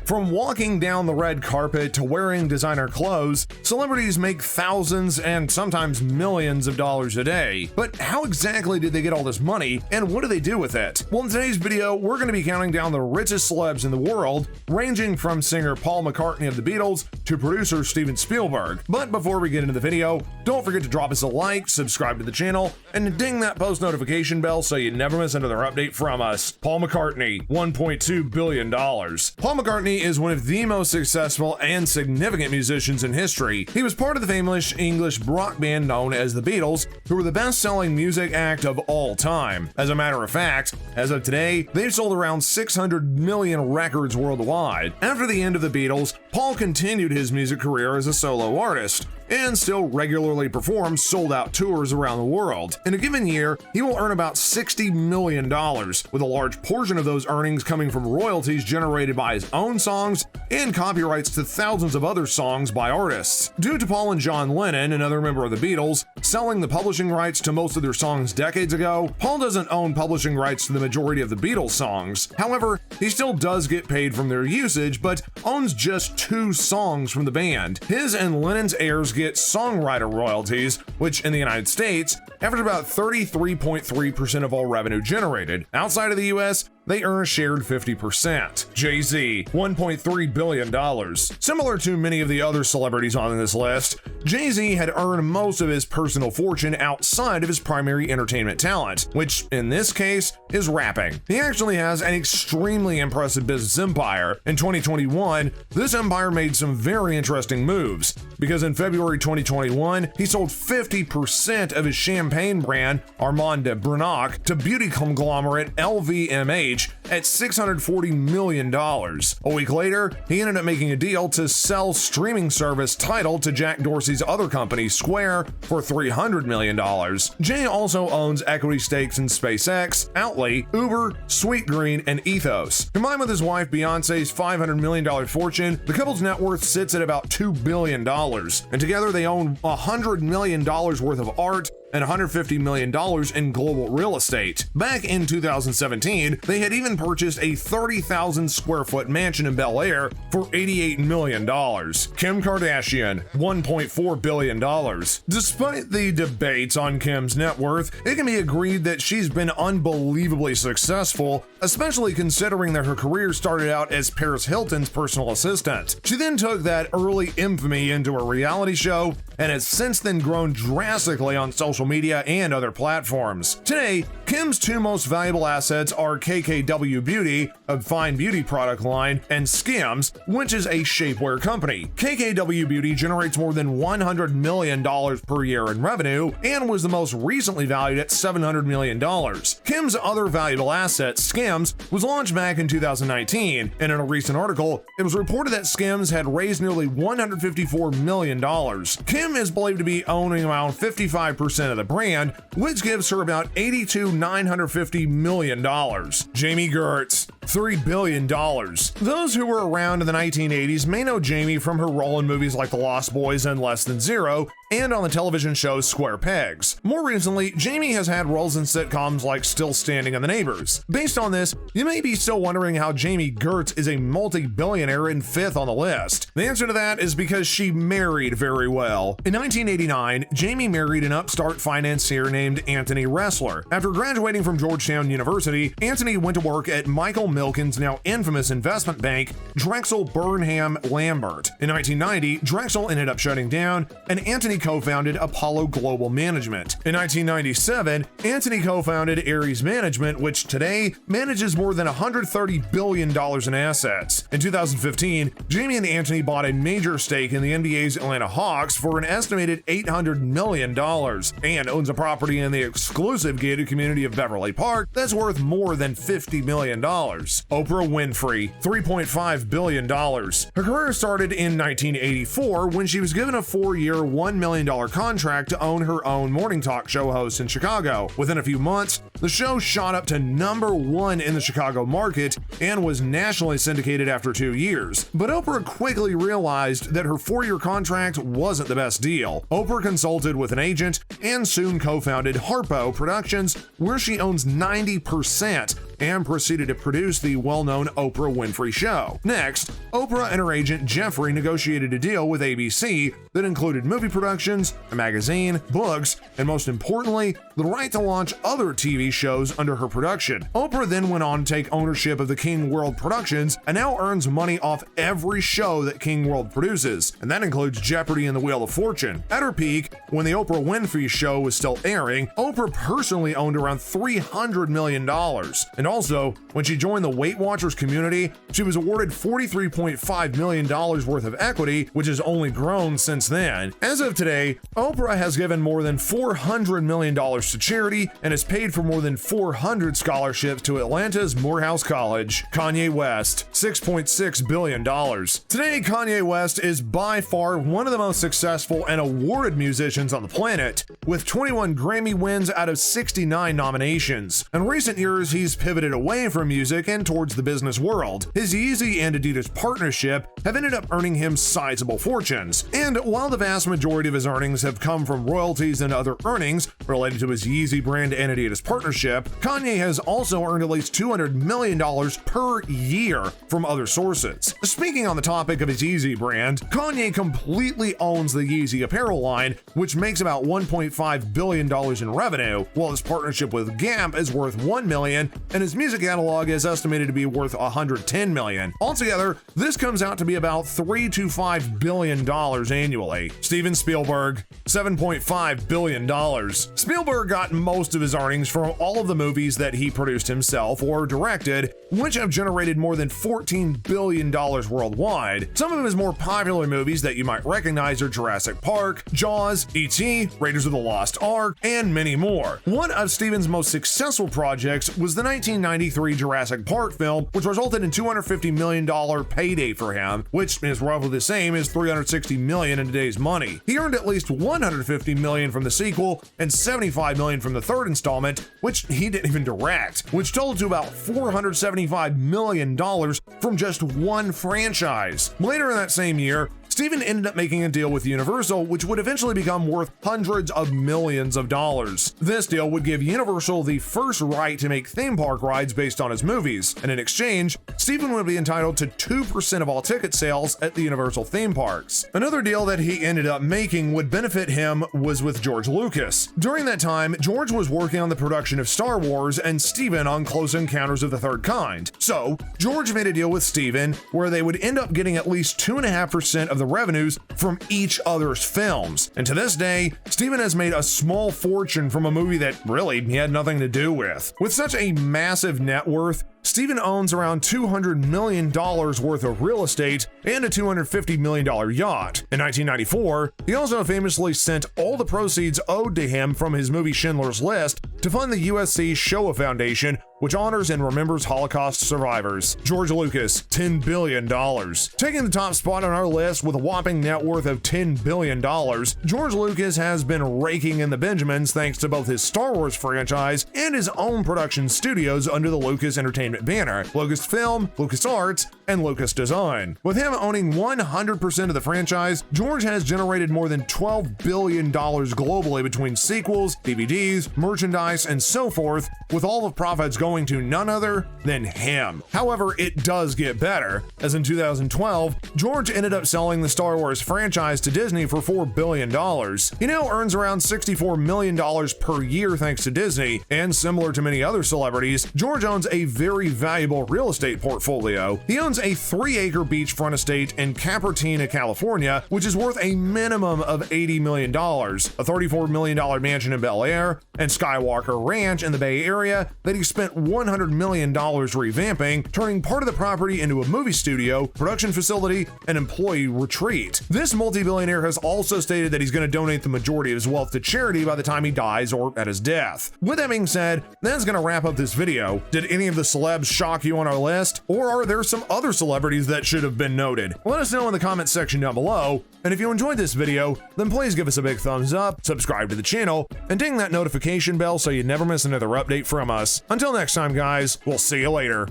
From walking down the red carpet to wearing designer clothes, celebrities make thousands and sometimes millions of dollars a day. But how exactly did they get all this money, and what do they do with it? Well, in today's video, we're going to be counting down the richest celebs in the world, ranging from singer Paul McCartney of the Beatles to producer Steven Spielberg. But before we get into the video, don't forget to drop us a like, subscribe to the channel, and ding that post notification bell so you never miss another update from us. Paul McCartney, $1.2 billion. Paul McCartney is one of the most successful and significant musicians in history. He was part of the famous English rock band known as the Beatles, who were the best-selling music act of all time. As a matter of fact, as of today, they've sold around 600 million records worldwide. After the end of the Beatles, Paul continued his music career as a solo artist and still regularly performs sold-out tours around the world. In a given year, he will earn about $60 million, with a large portion of those earnings coming from royalties generated by his own songs and copyrights to thousands of other songs by artists. Due to Paul and John Lennon, another member of the Beatles, selling the publishing rights to most of their songs decades ago, Paul doesn't own publishing rights to the majority of the Beatles songs. However, he still does get paid from their usage, but owns just 2 songs from the band. His and Lennon's heirs get songwriter royalties, which in the United States average about 33.3% of all revenue generated. Outside of the US, they earn a shared 50%. Jay-Z, $1.3 billion. Similar to many of the other celebrities on this list, Jay-Z had earned most of his personal fortune outside of his primary entertainment talent, which in this case is rapping. He actually has an extremely impressive business empire. In 2021, this empire made some very interesting moves, because in February 2021, he sold 50% of his champagne brand, Armand de Brunac, to beauty conglomerate LVMH at $640 million. A week later, he ended up making a deal to sell streaming service Tidal to Jack Dorsey's other company, Square, for $300 million. Jay also owns equity stakes in SpaceX, Outlay, Uber, Sweetgreen, and Ethos. Combined with his wife Beyonce's $500 million fortune, the couple's net worth sits at about $2 billion, and together they own $100 million worth of art and $150 million in global real estate. Back in 2017, they had even purchased a 30,000 square foot mansion in Bel Air for $88 million. Kim Kardashian, $1.4 billion. Despite the debates on Kim's net worth, it can be agreed that she's been unbelievably successful, especially considering that her career started out as Paris Hilton's personal assistant. She then took that early infamy into a reality show and has since then grown drastically on social media and other platforms. Today, Kim's 2 most valuable assets are KKW Beauty, a fine beauty product line, and Skims, which is a shapewear company. KKW Beauty generates more than $100 million per year in revenue and was the most recently valued at $700 million. Kim's other valuable asset, Skims, was launched back in 2019, and in a recent article, it was reported that Skims had raised nearly $154 million. Kim is believed to be owning around 55% of the brand, which gives her about $82,950 million. Jamie Gertz, $3 billion. Those who were around in the 1980s may know Jamie from her role in movies like The Lost Boys and Less Than Zero, and on the television show Square Pegs. More recently, Jamie has had roles in sitcoms like Still Standing and The Neighbors. Based on this, you may be still wondering how Jamie Gertz is a multi-billionaire and 5th on the list. The answer to that is because she married very well. In 1989, Jamie married an upstart financier named Anthony Ressler. After graduating from Georgetown University, Anthony went to work at Michael Milken's now infamous investment bank, Drexel Burnham Lambert. In 1990, Drexel ended up shutting down, and Anthony co-founded Apollo Global Management. In 1997, Anthony co-founded Ares Management, which today manages more than $130 billion in assets. In 2015, Jamie and Anthony bought a major stake in the NBA's Atlanta Hawks for an estimated $800 million, and owns a property in the exclusive gated community of Beverly Park that's worth more than $50 million. Oprah Winfrey, $3.5 billion. Her career started in 1984 when she was given a 4-year, $1 million contract to own her own morning talk show host in Chicago. Within a few months, the show shot up to #1 in the Chicago market and was nationally syndicated after 2 years. But Oprah quickly realized that her 4-year contract wasn't the best deal. Oprah consulted with an agent and soon co-founded Harpo Productions, where she owns 90% and proceeded to produce the well-known Oprah Winfrey Show. Next, Oprah and her agent Jeffrey negotiated a deal with ABC that included movie productions, a magazine, books, and most importantly, the right to launch other TV shows under her production. Oprah then went on to take ownership of the King World Productions and now earns money off every show that King World produces, and that includes Jeopardy and the Wheel of Fortune. At her peak, when the Oprah Winfrey Show was still airing, Oprah personally owned around $300 million. And also, when she joined the Weight Watchers community, she was awarded $43.5 million worth of equity, which has only grown since then. As of today, Oprah has given more than $400 million to charity and has paid for more than 400 scholarships to Atlanta's Morehouse College. Kanye West, $6.6 billion. Today, Kanye West is by far one of the most successful and awarded musicians on the planet, with 21 Grammy wins out of 69 nominations. In recent years, he's pivoted away from music and towards the business world. His Yeezy and Adidas partnership have ended up earning him sizable fortunes. And while the vast majority of his earnings have come from royalties and other earnings related to his Yeezy brand and Adidas partnership, Kanye has also earned at least $200 million per year from other sources. Speaking on the topic of his Yeezy brand, Kanye completely owns the Yeezy apparel line, which makes about $1.5 billion in revenue, while his partnership with Gap is worth $1 million, and his music catalog is estimated to be worth $110 million. Altogether, this comes out to be about $3 to $5 billion annually. Steven Spielberg, $7.5 billion. Spielberg got most of his earnings from all of the movies that he produced himself or directed, which have generated more than $14 billion worldwide. Some of his more popular movies that you might recognize are Jurassic Park, Jaws, E.T., Raiders of the Lost Ark, and many more. One of Steven's most successful projects was the 1993 Jurassic Park film, which resulted in $250 million payday for him, which is roughly the same as $360 million in today's money. He earned at least $150 million from the sequel and $75 million from the third installment, which he didn't even direct, which totaled to about $475 million from just one franchise. Later in that same year, Steven ended up making a deal with Universal, which would eventually become worth hundreds of millions of dollars. This deal would give Universal the first right to make theme park rides based on his movies, and in exchange, Steven would be entitled to 2% of all ticket sales at the Universal theme parks. Another deal that he ended up making would benefit him was with George Lucas. During that time, George was working on the production of Star Wars and Steven on Close Encounters of the Third Kind. So, George made a deal with Steven where they would end up getting at least 2.5% of the revenues from each other's films. And to this day, Steven has made a small fortune from a movie that really he had nothing to do with. With such a massive net worth, Steven owns around $200 million worth of real estate and a $250 million yacht. In 1994, he also famously sent all the proceeds owed to him from his movie Schindler's List to fund the USC Shoah Foundation, which honors and remembers Holocaust survivors. George Lucas, $10 billion. Taking the top spot on our list with a whopping net worth of $10 billion, George Lucas has been raking in the Benjamins thanks to both his Star Wars franchise and his own production studios under the Lucas Entertainment banner, Lucasfilm, LucasArts, and Lucas Design. With him owning 100% of the franchise, George has generated more than $12 billion globally between sequels, DVDs, merchandise, and so forth, with all of profits going to none other than him. However, it does get better, as in 2012, George ended up selling the Star Wars franchise to Disney for $4 billion. He now earns around $64 million per year thanks to Disney, and similar to many other celebrities, George owns a very valuable real estate portfolio. He owns a 3-acre beachfront estate in Cupertino, California, which is worth a minimum of $80 million, a $34 million mansion in Bel Air, and Skywalker Ranch in the Bay Area that he spent $100 million revamping, turning part of the property into a movie studio, production facility, and employee retreat. This multi-billionaire has also stated that he's going to donate the majority of his wealth to charity by the time he dies or at his death. With that being said, that's going to wrap up this video. Did any of the celebs shock you on our list? Or are there some other celebrities that should have been noted? Let us know in the comments section down below. And if you enjoyed this video, then please give us a big thumbs up, subscribe to the channel, and ding that notification bell so you never miss another update from us. Until next time, guys, we'll see you later.